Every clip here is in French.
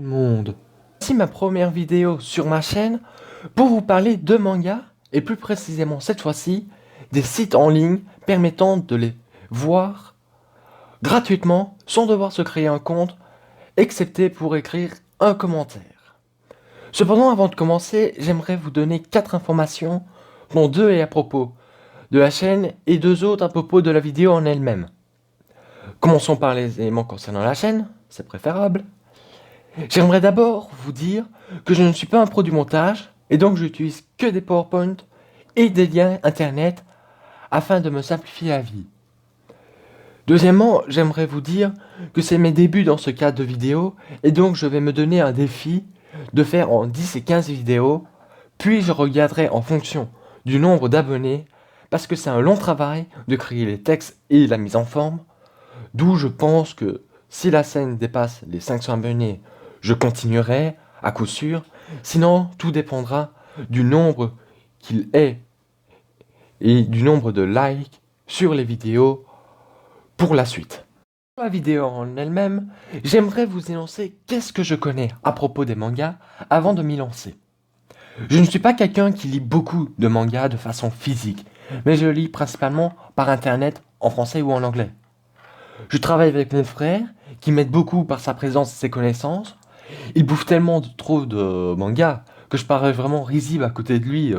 Monde. Voici ma première vidéo sur ma chaîne pour vous parler de manga et plus précisément cette fois-ci des sites en ligne permettant de les voir gratuitement sans devoir se créer un compte excepté pour écrire un commentaire. Cependant, avant de commencer, j'aimerais vous donner 4 informations dont 2 est à propos de la chaîne et 2 autres à propos de la vidéo en elle-même. Commençons par les éléments concernant la chaîne, c'est préférable. J'aimerais d'abord vous dire que je ne suis pas un pro du montage et donc j'utilise que des PowerPoint et des liens internet afin de me simplifier la vie. Deuxièmement, j'aimerais vous dire que c'est mes débuts dans ce cadre de vidéo et donc je vais me donner un défi de faire en 10 et 15 vidéos, puis je regarderai en fonction du nombre d'abonnés parce que c'est un long travail de créer les textes et la mise en forme, d'où je pense que si la chaîne dépasse les 500 abonnés, je continuerai à coup sûr, sinon tout dépendra du nombre qu'il est et du nombre de likes sur les vidéos pour la suite. Pour la vidéo en elle-même, j'aimerais vous énoncer qu'est-ce que je connais à propos des mangas avant de m'y lancer. Je ne suis pas quelqu'un qui lit beaucoup de mangas de façon physique, mais je lis principalement par internet en français ou en anglais. Je travaille avec mon frère qui m'aide beaucoup par sa présence et ses connaissances. Il bouffe tellement trop de mangas que je parais vraiment risible à côté de lui.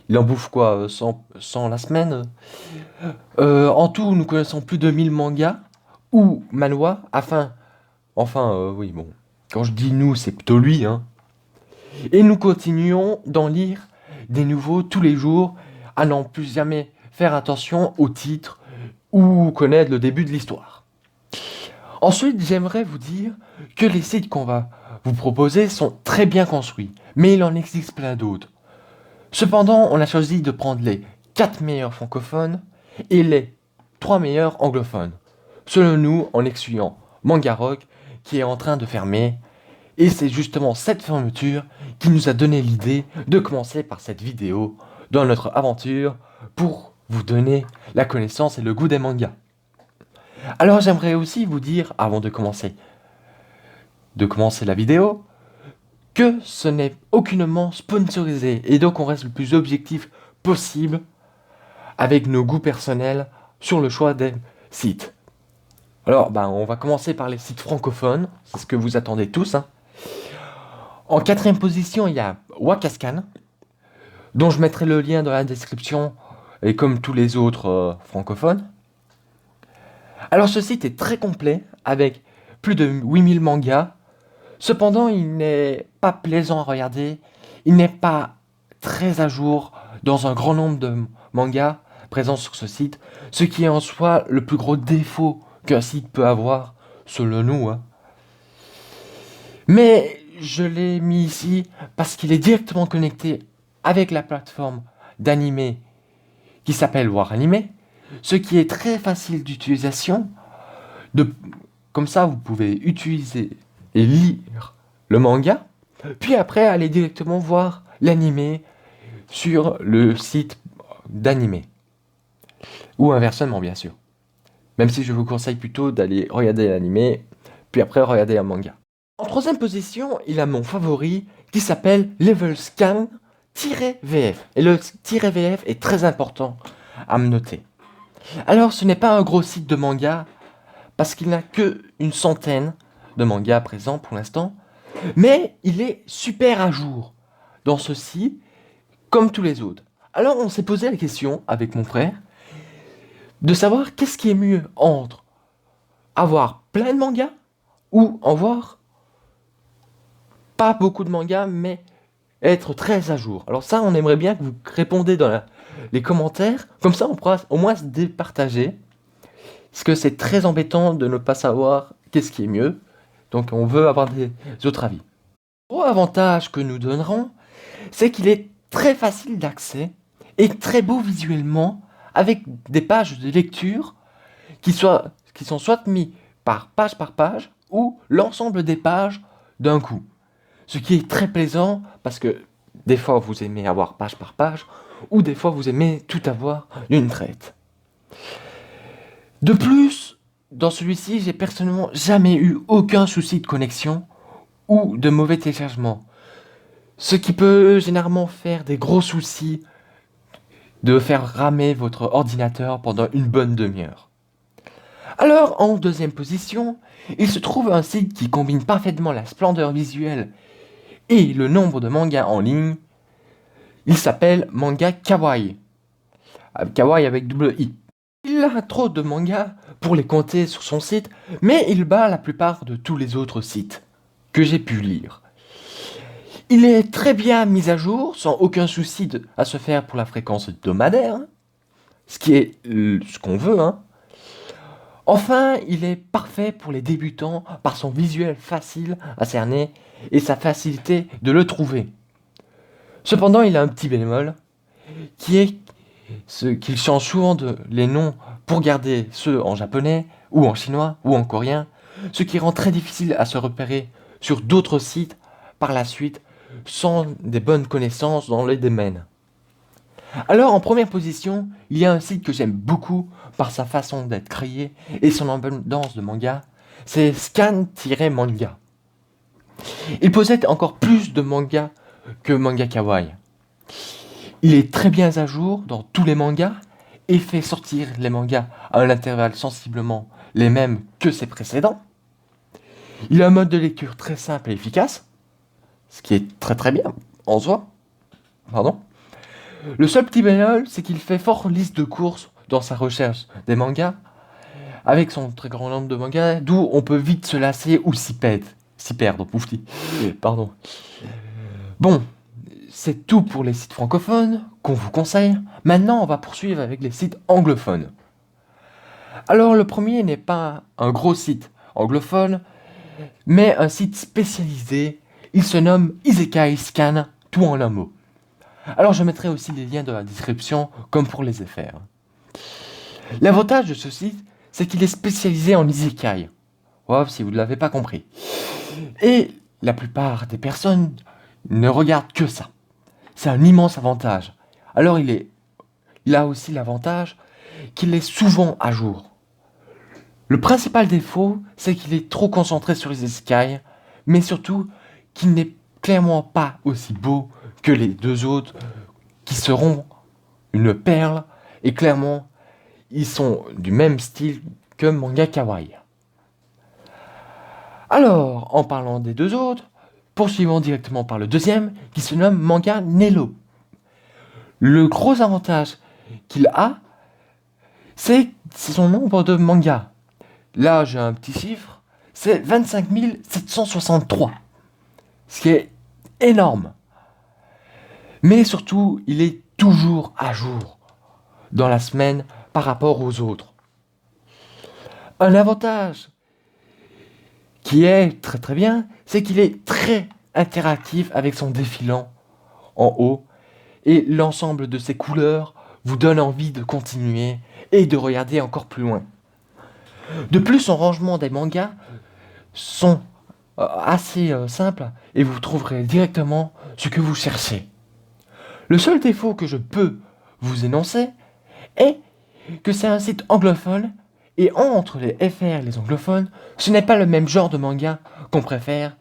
Il en bouffe quoi, 100 la semaine. En tout, nous connaissons plus de 1000 mangas ou manhwas, oui, bon. Quand je dis nous, c'est plutôt lui, hein. Et nous continuons d'en lire des nouveaux tous les jours, à n'en plus jamais faire attention au titre ou connaître le début de l'histoire. Ensuite, j'aimerais vous dire que les sites qu'on va vous proposer sont très bien construits, mais il en existe plein d'autres. Cependant, on a choisi de prendre les 4 meilleurs francophones et les 3 meilleurs anglophones, selon nous en excluant Mangarock qui est en train de fermer, et c'est justement cette fermeture qui nous a donné l'idée de commencer par cette vidéo dans notre aventure pour vous donner la connaissance et le goût des mangas. Alors j'aimerais aussi vous dire, avant de commencer la vidéo, que ce n'est aucunement sponsorisé et donc on reste le plus objectif possible avec nos goûts personnels sur le choix des sites. Alors on va commencer par les sites francophones, c'est ce que vous attendez tous, hein. En 4e position, il y a Wakasscan, dont je mettrai le lien dans la description, et comme tous les autres francophones. Alors ce site est très complet, avec plus de 8000 mangas. Cependant, il n'est pas plaisant à regarder, il n'est pas très à jour dans un grand nombre de mangas présents sur ce site, ce qui est en soi le plus gros défaut qu'un site peut avoir, selon nous, hein. Mais je l'ai mis ici parce qu'il est directement connecté avec la plateforme d'animé qui s'appelle Waranime, ce qui est très facile d'utilisation. Comme ça, vous pouvez utiliser et lire le manga, puis après aller directement voir l'animé sur le site d'animé. Ou inversement, bien sûr. Même si je vous conseille plutôt d'aller regarder l'animé, puis après regarder un manga. En 3e position, il a mon favori qui s'appelle Levelscan-VF. Et le -VF est très important à me noter. Alors, ce n'est pas un gros site de manga, parce qu'il n'a que une centaine de mangas présents pour l'instant, mais il est super à jour dans ceci, comme tous les autres. Alors, on s'est posé la question avec mon frère de savoir qu'est-ce qui est mieux entre avoir plein de mangas ou en voir pas beaucoup de mangas, mais être très à jour. Alors ça, on aimerait bien que vous répondez dans les commentaires, comme ça on pourra au moins se départager, parce que c'est très embêtant de ne pas savoir qu'est-ce qui est mieux, donc on veut avoir des autres avis. Le gros avantage que nous donnerons, c'est qu'il est très facile d'accès et très beau visuellement, avec des pages de lecture qui sont soit mis par page, ou l'ensemble des pages d'un coup. Ce qui est très plaisant parce que des fois vous aimez avoir page par page ou des fois vous aimez tout avoir d'une traite. De plus, dans celui-ci, j'ai personnellement jamais eu aucun souci de connexion ou de mauvais téléchargements. Ce qui peut généralement faire des gros soucis de faire ramer votre ordinateur pendant une bonne demi-heure. Alors, en deuxième position, il se trouve un site qui combine parfaitement la splendeur visuelle et le nombre de mangas en ligne. Il s'appelle Manga Kawaii. Kawaii avec double I. Il a trop de mangas pour les compter sur son site, mais il bat la plupart de tous les autres sites que j'ai pu lire. Il est très bien mis à jour, sans aucun souci à se faire pour la fréquence hebdomadaire, ce qui est ce qu'on veut, hein. Enfin, il est parfait pour les débutants par son visuel facile à cerner et sa facilité de le trouver. Cependant, il a un petit bémol, qui est qu'il change souvent les noms pour garder ceux en japonais, ou en chinois, ou en coréen, ce qui rend très difficile à se repérer sur d'autres sites par la suite, sans des bonnes connaissances dans les domaines. Alors, en première position, il y a un site que j'aime beaucoup par sa façon d'être créé et son abondance de manga, c'est Scan-Manga. Il possède encore plus de mangas que Manga Kawaii. Il est très bien à jour dans tous les mangas et fait sortir les mangas à un intervalle sensiblement les mêmes que ses précédents. Il a un mode de lecture très simple et efficace, ce qui est très bien en soi. Pardon. Le seul petit bémol, c'est qu'il fait fort liste de courses dans sa recherche des mangas, avec son très grand nombre de mangas, d'où on peut vite se lasser ou s'y perdre, poufti. Pardon. Bon, c'est tout pour les sites francophones qu'on vous conseille. Maintenant, on va poursuivre avec les sites anglophones. Alors, le premier n'est pas un gros site anglophone, mais un site spécialisé. Il se nomme Isekai Scan, tout en un mot. Alors, je mettrai aussi les liens dans la description, comme pour les FR. L'avantage de ce site, c'est qu'il est spécialisé en Isekai. Wow, si vous ne l'avez pas compris. Et la plupart des personnes ne regardent que ça. C'est un immense avantage. Alors il a aussi l'avantage qu'il est souvent à jour. Le principal défaut, c'est qu'il est trop concentré sur les isekai, mais surtout qu'il n'est clairement pas aussi beau que les deux autres qui seront une perle, et clairement ils sont du même style que Manga Kawaii. Alors, en parlant des deux autres, poursuivons directement par le deuxième, qui se nomme Manga Nello. Le gros avantage qu'il a, c'est son nombre de mangas. Là, j'ai un petit chiffre, c'est 25 763, ce qui est énorme. Mais surtout, il est toujours à jour dans la semaine par rapport aux autres. Un avantage qui est très bien, c'est qu'il est très interactif avec son défilant en haut et l'ensemble de ses couleurs vous donne envie de continuer et de regarder encore plus loin. De plus, son rangement des mangas sont assez simples et vous trouverez directement ce que vous cherchez. Le seul défaut que je peux vous énoncer est que c'est un site anglophone et entre les FR et les anglophones, ce n'est pas le même genre de manga qu'on préfère,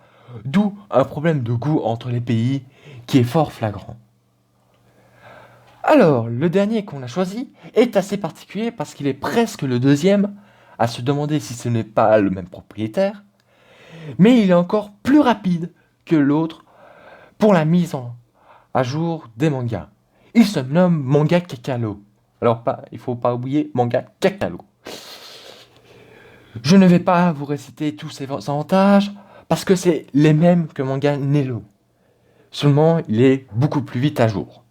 d'où un problème de goût entre les pays qui est fort flagrant. Alors, le dernier qu'on a choisi est assez particulier parce qu'il est presque le deuxième, à se demander si ce n'est pas le même propriétaire, mais il est encore plus rapide que l'autre pour la mise à jour des mangas. Il se nomme Manga Kakalo. Alors, il ne faut pas oublier Manga Kakalo. Je ne vais pas vous réciter tous ces avantages parce que c'est les mêmes que Manga Nello. Seulement, il est beaucoup plus vite à jour.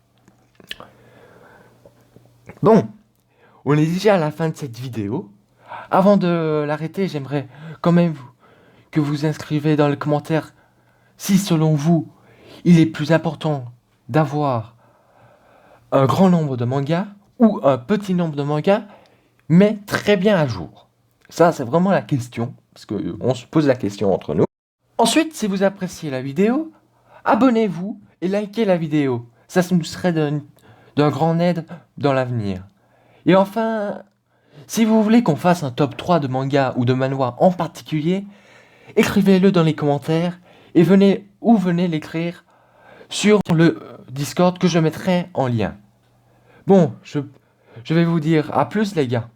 Bon, on est déjà à la fin de cette vidéo. Avant de l'arrêter, j'aimerais quand même que vous inscrivez dans les commentaires si selon vous, il est plus important d'avoir un grand nombre de mangas ou un petit nombre de mangas, mais très bien à jour. Ça, c'est vraiment la question, parce qu'on se pose la question entre nous. Ensuite, si vous appréciez la vidéo, abonnez-vous et likez la vidéo. Ça nous serait d'un grand aide dans l'avenir. Et enfin, si vous voulez qu'on fasse un top 3 de mangas ou de manhwa en particulier, écrivez-le dans les commentaires et venez l'écrire sur le Discord que je mettrai en lien. Bon, je vais vous dire à plus les gars.